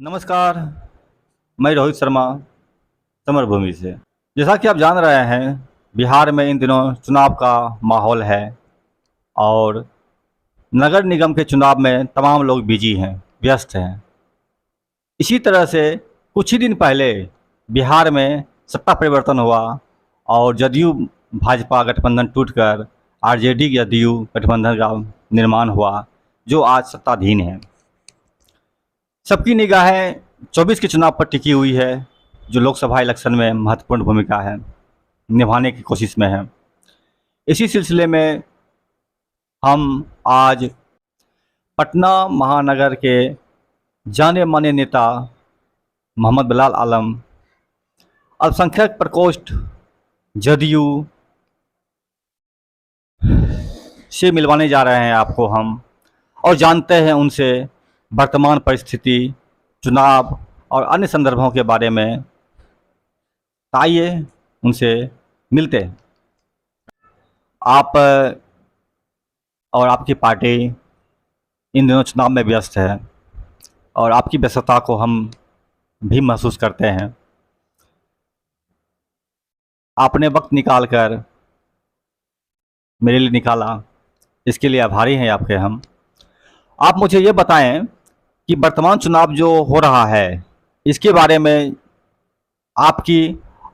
नमस्कार। मैं रोहित शर्मा समर भूमि से। जैसा कि आप जान रहे हैं, बिहार में इन दिनों चुनाव का माहौल है और नगर निगम के चुनाव में तमाम लोग बिजी हैं, व्यस्त हैं। इसी तरह से कुछ ही दिन पहले बिहार में सत्ता परिवर्तन हुआ और जदयू भाजपा गठबंधन टूटकर आरजेडी जदयू गठबंधन का निर्माण हुआ, जो आज सत्ताधीन है। सबकी निगाहें 24 के चुनाव पर टिकी हुई है, जो लोकसभा इलेक्शन में महत्वपूर्ण भूमिका है निभाने की कोशिश में है। इसी सिलसिले में हम आज पटना महानगर के जाने माने नेता मोहम्मद बिलाल आलम, अल्पसंख्यक प्रकोष्ठ जदयू से मिलवाने जा रहे हैं आपको हम, और जानते हैं उनसे वर्तमान परिस्थिति, चुनाव और अन्य संदर्भों के बारे में। आइए उनसे मिलते हैं। आप और आपकी पार्टी इन दिनों चुनाव में व्यस्त है और आपकी व्यस्तता को हम भी महसूस करते हैं। आपने वक्त निकाल कर मेरे लिए निकाला, इसके लिए आभारी हैं आपके हम। आप मुझे ये बताएं कि वर्तमान चुनाव जो हो रहा है, इसके बारे में आपकी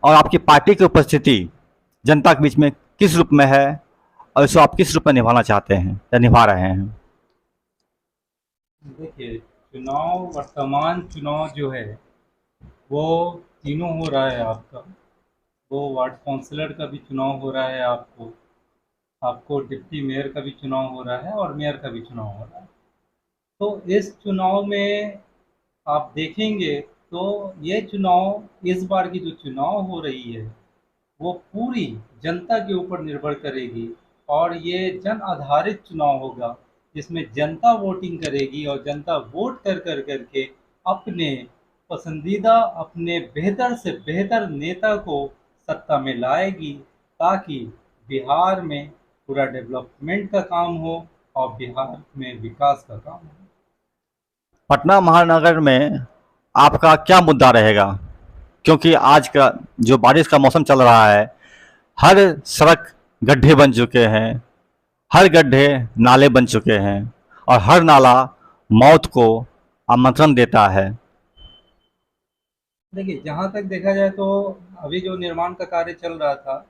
और आपकी पार्टी की उपस्थिति जनता के बीच में किस रूप में है और इसको आप किस रूप में निभाना चाहते हैं या निभा रहे हैं? देखिए, वर्तमान चुनाव जो है वो तीनों हो रहा है आपका। वो वार्ड काउंसलर का भी चुनाव हो रहा है, आपको आपको डिप्टी मेयर का भी चुनाव हो रहा है और मेयर का भी चुनाव हो रहा है। तो इस चुनाव में आप देखेंगे तो ये चुनाव, इस बार की जो चुनाव हो रही है वो पूरी जनता के ऊपर निर्भर करेगी और ये जन आधारित चुनाव होगा, जिसमें जनता वोटिंग करेगी और जनता वोट कर कर करके अपने पसंदीदा, अपने बेहतर से बेहतर नेता को सत्ता में लाएगी, ताकि बिहार में पूरा डेवलपमेंट का काम हो और बिहार में विकास का काम हो। पटना महानगर में आपका क्या मुद्दा रहेगा? क्योंकि आज का जो बारिश का मौसम चल रहा है, हर सड़क गड्ढे बन चुके हैं, हर गड्ढे नाले बन चुके हैं और हर नाला मौत को आमंत्रण देता है। देखिए, जहाँ तक देखा जाए तो अभी जो निर्माण का कार्य चल रहा था,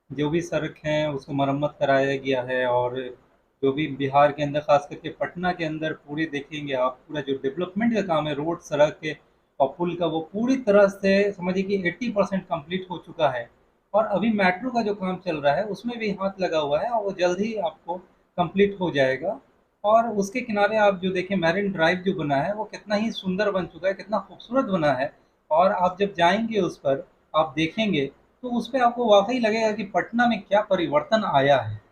जो भी सड़क हैं उसको मरम्मत कराया गया है, और जो भी बिहार के अंदर, खास करके पटना के अंदर पूरे देखेंगे आप, पूरा जो डेवलपमेंट का काम है, रोड, सड़क के और पुल का, वो पूरी तरह से समझिए कि 80% कंप्लीट हो चुका है। और अभी मेट्रो का जो काम चल रहा है उसमें भी हाथ लगा हुआ है और वो जल्द ही आपको कंप्लीट हो जाएगा। और उसके किनारे आप जो देखें, मैरिन ड्राइव जो बना है वो कितना ही सुंदर बन चुका है, कितना खूबसूरत बना है। और आप जब जाएंगे उस पर, आप देखेंगे तो उस पे आपको वाक़ई लगेगा कि पटना में क्या परिवर्तन आया है।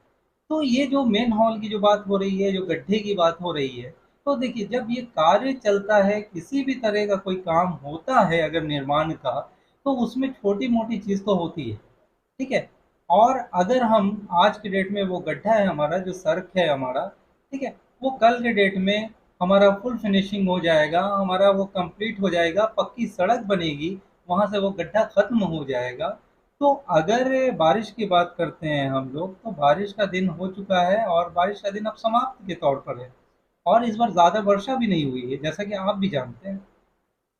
तो ये जो मेन हॉल की जो बात हो रही है, जो गड्ढे की बात हो रही है, तो देखिए, जब ये कार्य चलता है, किसी भी तरह का कोई काम होता है अगर निर्माण का, तो उसमें छोटी-मोटी चीज़ तो होती है, ठीक है? और अगर हम आज के डेट में, वो गड्ढा है हमारा, जो सड़क है हमारा, ठीक है? वो कल के डेट में हमारा फुल फिनिशिंग हो जाएगा, हमारा वो कंप्लीट हो जाएगा, पक्की सड़क बनेगी, वहाँ से वो गड्ढा खत्म हो जाएगा। तो अगर बारिश की बात करते हैं हम लोग, तो बारिश का दिन हो चुका है और बारिश का दिन अब समाप्त के तौर पर है। और इस बार ज़्यादा वर्षा भी नहीं हुई है, जैसा कि आप भी जानते हैं।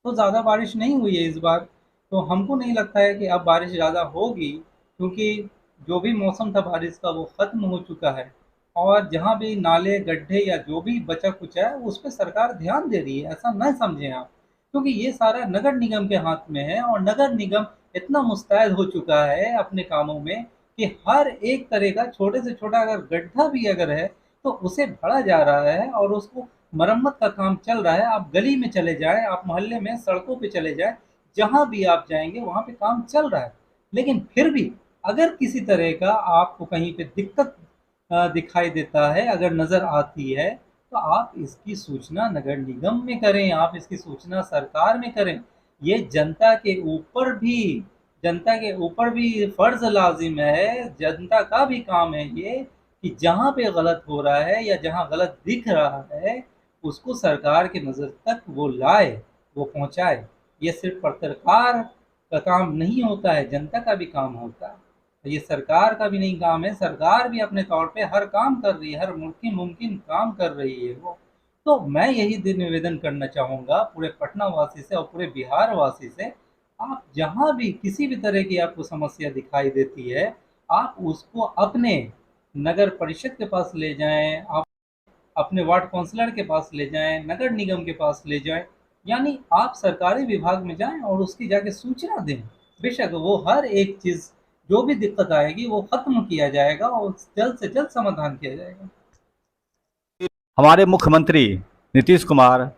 तो ज़्यादा बारिश नहीं हुई है इस बार, तो हमको नहीं लगता है कि अब बारिश ज़्यादा होगी, क्योंकि जो भी मौसम था बारिश का वो ख़त्म हो चुका है। और जहाँ भी नाले, गड्ढे या जो भी बचा-कुचा है, उस पे सरकार ध्यान दे रही है, ऐसा ना समझें आप। क्योंकि ये सारा नगर निगम के हाथ में है और नगर निगम इतना मुस्तैद हो चुका है अपने कामों में कि हर एक तरह का छोटे से छोटा अगर गड्ढा भी अगर है, तो उसे भरा जा रहा है और उसको मरम्मत का काम चल रहा है। आप गली में चले जाएँ, आप मोहल्ले में, सड़कों पे चले जाएँ, जहाँ भी आप जाएँगे वहाँ पे काम चल रहा है। लेकिन फिर भी अगर किसी तरह का आपको कहीं पे दिक्कत दिखाई देता है, अगर नज़र आती है, तो आप इसकी सूचना नगर निगम में करें, आप इसकी सूचना सरकार में करें। ये जनता के ऊपर भी फ़र्ज़ लाज़िम है, जनता का भी काम है ये, कि जहाँ पे गलत हो रहा है या जहाँ गलत दिख रहा है, उसको सरकार की नज़र तक वो लाए। वो पहुंचाए। ये सिर्फ पत्रकार का काम नहीं होता है, जनता का भी काम होता है। ये सरकार का भी नहीं काम है, सरकार भी अपने तौर पे हर काम कर रही है, हर मुमकिन मुमकिन काम कर रही है वो। तो मैं यही निवेदन करना चाहूँगा पूरे पटना वासी से और पूरे बिहार वासी से, आप जहाँ भी किसी भी तरह की आपको समस्या दिखाई देती है, आप उसको अपने नगर परिषद के पास ले जाएँ, आप अपने वार्ड काउंसलर के पास ले जाएँ, नगर निगम के पास ले जाएँ, यानी आप सरकारी विभाग में जाएँ और उसकी जाके सूचना दें। बेशक वो हर एक चीज़, जो भी दिक्कत आएगी वो ख़त्म किया जाएगा और जल्द से जल्द समाधान किया जाएगा। हमारे मुख्यमंत्री नीतीश कुमार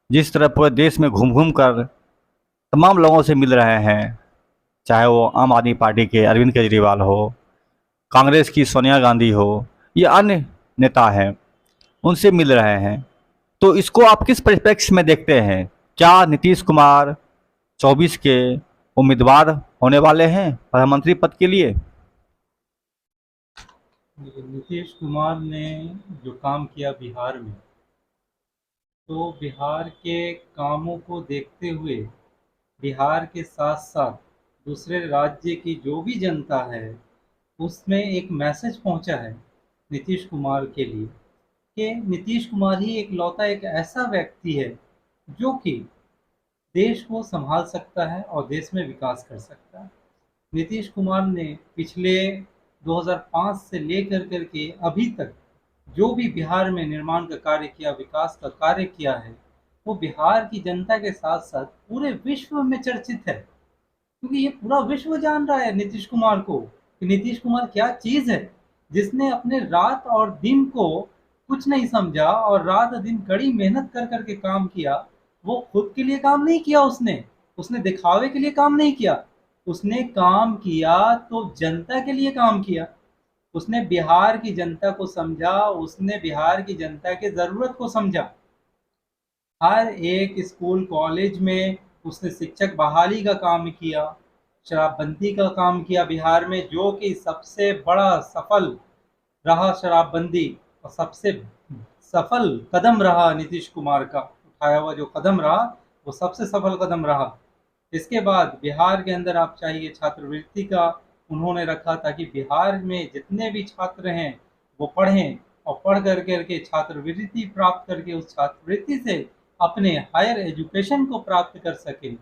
जिस तरह पूरे देश में घूम घूम कर तमाम लोगों से मिल रहे हैं, चाहे वो आम आदमी पार्टी के अरविंद केजरीवाल हो, कांग्रेस की सोनिया गांधी हो या अन्य नेता हैं, उनसे मिल रहे हैं, तो इसको आप किस परिप्रेक्ष्य में देखते हैं? क्या नीतीश कुमार 24 के उम्मीदवार होने वाले हैं प्रधानमंत्री पद के लिए? देखिए, नीतीश कुमार ने जो काम किया बिहार में, तो बिहार के कामों को देखते हुए बिहार के साथ-साथ दूसरे राज्य की जो भी जनता है, उसमें एक मैसेज पहुंचा है नीतीश कुमार के लिए कि नीतीश कुमार ही इकलौता एक ऐसा व्यक्ति है जो कि देश को संभाल सकता है और देश में विकास कर सकता है। नीतीश कुमार ने पिछले 2005 से लेकर के अभी तक जो भी बिहार में निर्माण का कार्य किया, विकास का कार्य किया है, वो बिहार की जनता के साथ-साथ पूरे विश्व में चर्चित है। क्योंकि ये पूरा विश्व जान रहा है नीतीश कुमार को कि नीतीश कुमार क्या चीज़ है, जिसने अपने रात और दिन को कुछ नहीं समझा और रात दिन कड़ी मेहनत कर कर के काम किया। वो खुद के लिए काम नहीं किया, उसने दिखावे के लिए काम नहीं किया, उसने काम किया तो जनता के लिए काम किया। उसने बिहार की जनता को समझा, उसने बिहार की जनता के ज़रूरत को समझा। हर एक स्कूल कॉलेज में उसने शिक्षक बहाली का काम किया, शराबबंदी का काम किया बिहार में, जो कि सबसे बड़ा सफल रहा शराबबंदी, और सबसे सफल कदम रहा नीतीश कुमार का उठाया हुआ जो कदम रहा, वो सबसे सफल कदम रहा। इसके बाद बिहार के अंदर आप चाहिए छात्रवृत्ति का उन्होंने रखा, ताकि बिहार में जितने भी छात्र हैं वो पढ़ें और पढ़ कर के छात्रवृत्ति प्राप्त करके उस छात्रवृत्ति से अपने हायर एजुकेशन को प्राप्त कर सकें।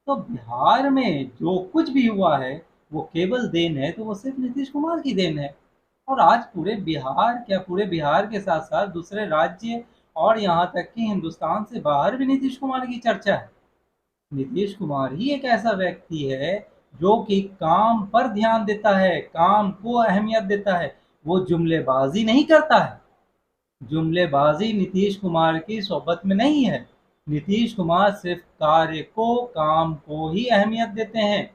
तो बिहार में जो कुछ भी हुआ है वो केवल देन है, तो वो सिर्फ नीतीश कुमार की देन है। और आज पूरे बिहार, क्या पूरे बिहार के साथ साथ दूसरे राज्य और यहाँ तक कि हिंदुस्तान से बाहर भी नीतीश कुमार की चर्चा है। नीतीश कुमार ही एक ऐसा व्यक्ति है जो कि काम पर ध्यान देता है, काम को अहमियत देता है, वो जुमलेबाजी नहीं करता है। जुमलेबाजी नीतीश कुमार की सोबत में नहीं है। नीतीश कुमार सिर्फ कार्य को, काम को ही अहमियत देते हैं।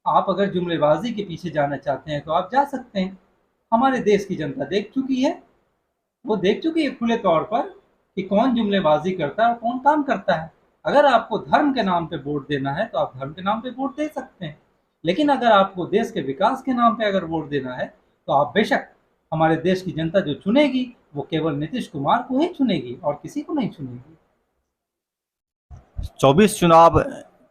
आप अगर जुमलेबाजी के पीछे जाना चाहते हैं तो आप जा सकते हैं। हमारे देश की जनता देख चुकी है, वो देख चुकी है खुले तौर पर कि कौन जुमलेबाजी करता है और कौन काम करता है। अगर आपको धर्म के नाम पे वोट देना है तो आप धर्म के नाम पे वोट दे सकते हैं, लेकिन अगर आपको देश के विकास के नाम पे अगर वोट देना है तो आप बेशक, हमारे देश की जनता जो चुनेगी वो केवल नीतीश कुमार को ही चुनेगी और किसी को नहीं चुनेगी। 24 चुनाव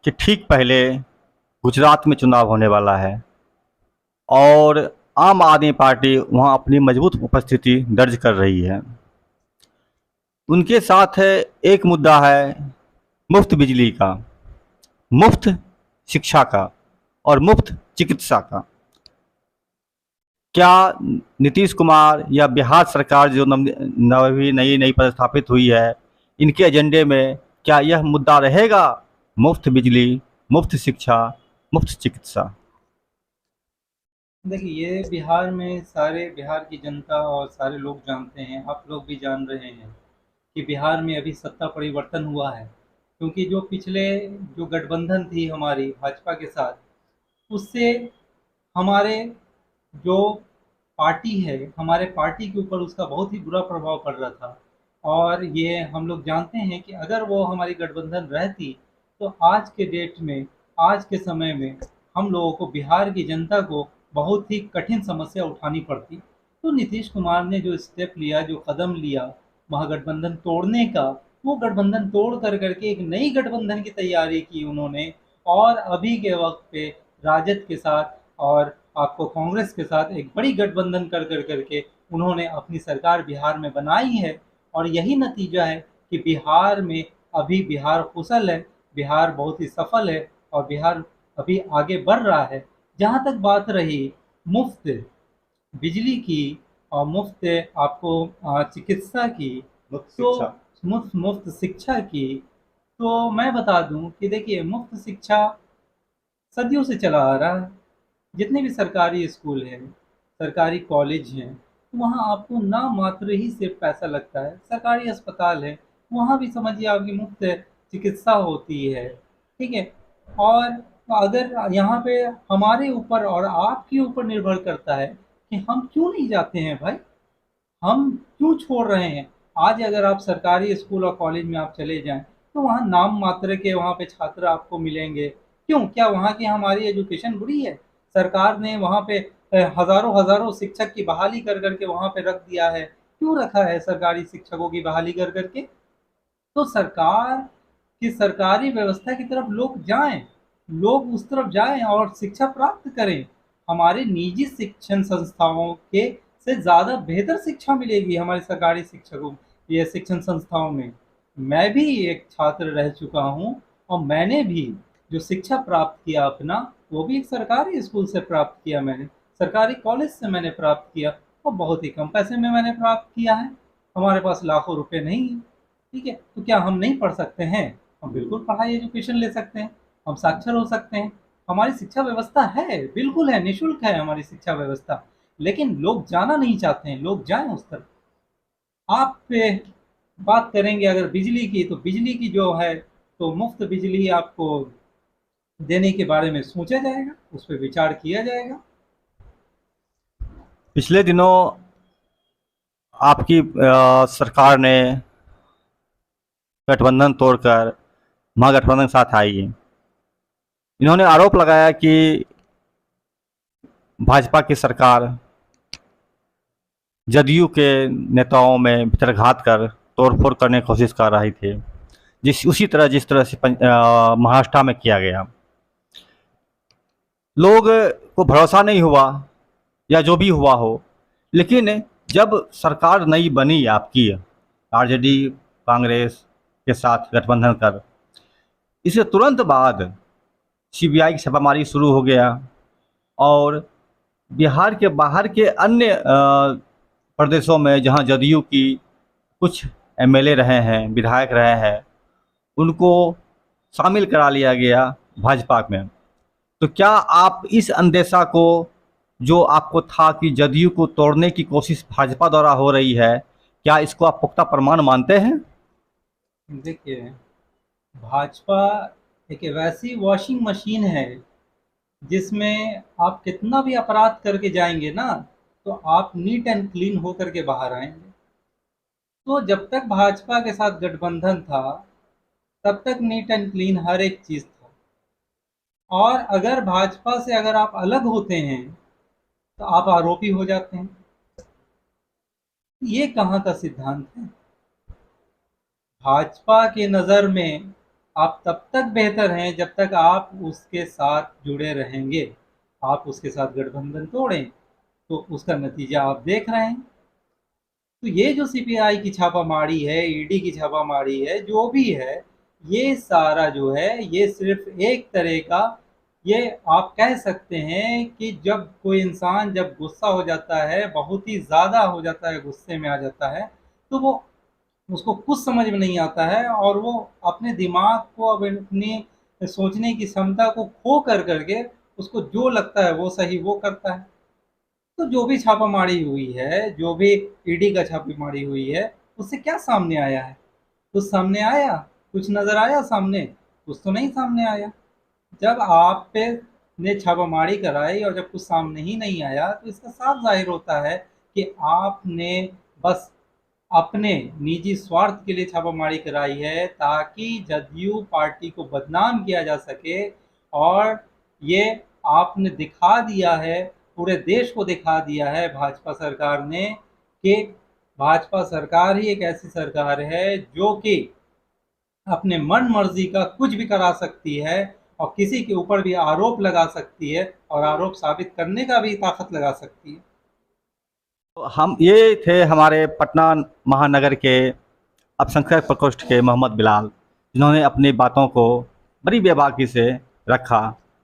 के ठीक पहले गुजरात में चुनाव होने वाला है और आम आदमी पार्टी वहां अपनी मजबूत उपस्थिति दर्ज कर रही है। उनके साथ एक मुद्दा है मुफ्त बिजली का, मुफ्त शिक्षा का और मुफ्त चिकित्सा का। क्या नीतीश कुमार या बिहार सरकार जो नई नई पदस्थापित हुई है, इनके एजेंडे में क्या यह मुद्दा रहेगा, मुफ्त बिजली, मुफ्त शिक्षा, मुफ्त चिकित्सा? देखिए, ये बिहार में सारे बिहार की जनता और सारे लोग जानते हैं, आप लोग भी जान रहे हैं कि बिहार में अभी सत्ता परिवर्तन हुआ है। क्योंकि जो पिछले जो गठबंधन थी हमारी भाजपा के साथ, उससे हमारे जो पार्टी है, हमारे पार्टी के ऊपर उसका बहुत ही बुरा प्रभाव पड़ रहा था। और ये हम लोग जानते हैं कि अगर वो हमारी गठबंधन रहती तो आज के डेट में, आज के समय में हम लोगों को, बिहार की जनता को बहुत ही कठिन समस्या उठानी पड़ती। तो नीतीश कुमार ने जो स्टेप लिया, जो कदम लिया महागठबंधन तोड़ने का, वो गठबंधन तोड़ कर करके एक नई गठबंधन की तैयारी की उन्होंने, और अभी के वक्त पे राजद के साथ और आपको कांग्रेस के साथ एक बड़ी गठबंधन कर कर करके उन्होंने अपनी सरकार बिहार में बनाई है। और यही नतीजा है कि बिहार में अभी बिहार कुशल है, बिहार बहुत ही सफल है, और बिहार अभी आगे बढ़ रहा है। जहाँ तक बात रही मुफ्त बिजली की और मुफ्त आपको चिकित्सा की, मुफ्त तो शिक्षा। मुफ्त शिक्षा की, तो मैं बता दूं कि देखिए मुफ्त शिक्षा सदियों से चला आ रहा है। जितने भी सरकारी स्कूल हैं, सरकारी कॉलेज हैं, वहाँ आपको नाम मात्र ही सिर्फ पैसा लगता है। सरकारी अस्पताल है, वहाँ भी समझिए आपकी मुफ्त चिकित्सा होती है, ठीक है। और अगर यहाँ पे हमारे ऊपर और आपके ऊपर निर्भर करता है कि हम क्यों नहीं जाते हैं भाई, हम क्यों छोड़ रहे हैं। आज अगर आप सरकारी स्कूल और कॉलेज में आप चले जाएं, तो वहाँ नाम मात्र के वहाँ पे छात्र आपको मिलेंगे। क्यों, क्या वहाँ की हमारी एजुकेशन बुरी है? सरकार ने वहाँ पे हजारों हजारों शिक्षक की बहाली कर करके वहाँ पे रख दिया है। क्यों रखा है सरकारी शिक्षकों की बहाली कर करके? तो सरकार की सरकारी व्यवस्था की तरफ लोग जाएं, लोग उस तरफ जाएं और शिक्षा प्राप्त करें। हमारे निजी शिक्षण संस्थाओं के से ज़्यादा बेहतर शिक्षा मिलेगी हमारे सरकारी शिक्षकों ये शिक्षण संस्थाओं में। मैं भी एक छात्र रह चुका हूँ, और मैंने भी जो शिक्षा प्राप्त किया अपना, वो भी एक सरकारी स्कूल से प्राप्त किया मैंने, सरकारी कॉलेज से मैंने प्राप्त किया, और बहुत ही कम पैसे में मैंने प्राप्त किया है। हमारे पास लाखों रुपए नहीं है, ठीक है। तो क्या हम नहीं पढ़ सकते हैं? हम बिल्कुल पढ़ाई एजुकेशन ले सकते हैं, हम साक्षर हो सकते हैं। हमारी शिक्षा व्यवस्था है, बिल्कुल है, निशुल्क है हमारी शिक्षा व्यवस्था। लेकिन लोग जाना नहीं चाहते हैं, लोग जाएं उस तरफ। आप पे बात करेंगे अगर बिजली की, तो बिजली की जो है, तो मुफ्त बिजली आपको देने के बारे में सोचा जाएगा, उस पर विचार किया जाएगा। पिछले दिनों आपकी सरकार ने गठबंधन तोड़कर महागठबंधन के साथ आई है। इन्होंने आरोप लगाया कि भाजपा की सरकार जदयू के नेताओं में भितरघात कर तोड़फोड़ करने की कोशिश कर रही थी, जिस तरह से महाराष्ट्र में किया गया। लोग को भरोसा नहीं हुआ, या जो भी हुआ हो, लेकिन जब सरकार नई बनी आपकी आरजेडी कांग्रेस के साथ गठबंधन कर, इसके तुरंत बाद सीबीआई की छापामारी शुरू हो गया, और बिहार के बाहर के अन्य प्रदेशों में जहां जदयू की कुछ एमएलए रहे हैं, विधायक रहे हैं, उनको शामिल करा लिया गया भाजपा में। तो क्या आप इस अंदेशा को, जो आपको था कि जदयू को तोड़ने की कोशिश भाजपा द्वारा हो रही है, क्या इसको आप पुख्ता प्रमाण मानते हैं? देखिए, भाजपा एक वैसी वॉशिंग मशीन है जिसमें आप कितना भी अपराध करके जाएंगे ना, तो आप नीट एंड क्लीन होकर के बाहर आएंगे। तो जब तक भाजपा के साथ गठबंधन था, तब तक नीट एंड क्लीन हर एक चीज था। और अगर भाजपा से अगर आप अलग होते हैं, तो आप आरोपी हो जाते हैं। ये कहाँ का सिद्धांत है? भाजपा के नज़र में आप तब तक बेहतर हैं जब तक आप उसके साथ जुड़े रहेंगे। आप उसके साथ गठबंधन तोड़ें, तो उसका नतीजा आप देख रहे हैं। तो ये जो सीबीआई की छापामारी है, ईडी की छापामारी है, जो भी है, ये सारा जो है, ये सिर्फ एक तरह का, ये आप कह सकते हैं कि जब कोई इंसान जब गुस्सा हो जाता है, बहुत ही ज़्यादा हो जाता है, गुस्से में आ जाता है, तो वो उसको कुछ समझ में नहीं आता है, और वो अपने दिमाग को, अब अपनी सोचने की क्षमता को खो कर करके उसको जो लगता है वो सही वो करता है। तो जो भी छापामारी हुई है, जो भी ईडी का छापेमारी हुई है, उससे क्या सामने आया है? कुछ सामने आया? कुछ नज़र आया सामने? कुछ तो नहीं सामने आया। जब आप पे ने छापामारी कराई और जब कुछ सामने ही नहीं आया, तो इसका साफ जाहिर होता है कि आपने बस अपने निजी स्वार्थ के लिए छापामारी कराई है, ताकि जदयू पार्टी को बदनाम किया जा सके। और ये आपने दिखा दिया है, पूरे देश को दिखा दिया है भाजपा सरकार ने, कि भाजपा सरकार ही एक ऐसी सरकार है जो कि अपने मन मर्जी का कुछ भी करा सकती है और किसी के ऊपर भी आरोप लगा सकती है और आरोप साबित करने का भी ताकत लगा सकती है। तो हम ये थे हमारे पटना महानगर के अल्पसंख्यक प्रकोष्ठ के मोहम्मद बिलाल, जिन्होंने अपनी बातों को बड़ी बेबाकी से रखा।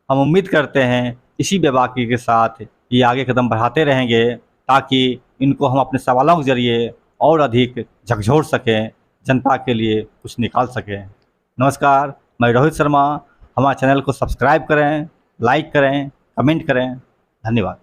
हम उम्मीद करते हैं इसी बेबाकी के साथ ये आगे कदम बढ़ाते रहेंगे, ताकि इनको हम अपने सवालों के ज़रिए और अधिक झकझोर सकें, जनता के लिए कुछ निकाल सकें। नमस्कार, मैं रोहित शर्मा। हमारे चैनल को सब्सक्राइब करें, लाइक करें, कमेंट करें। धन्यवाद।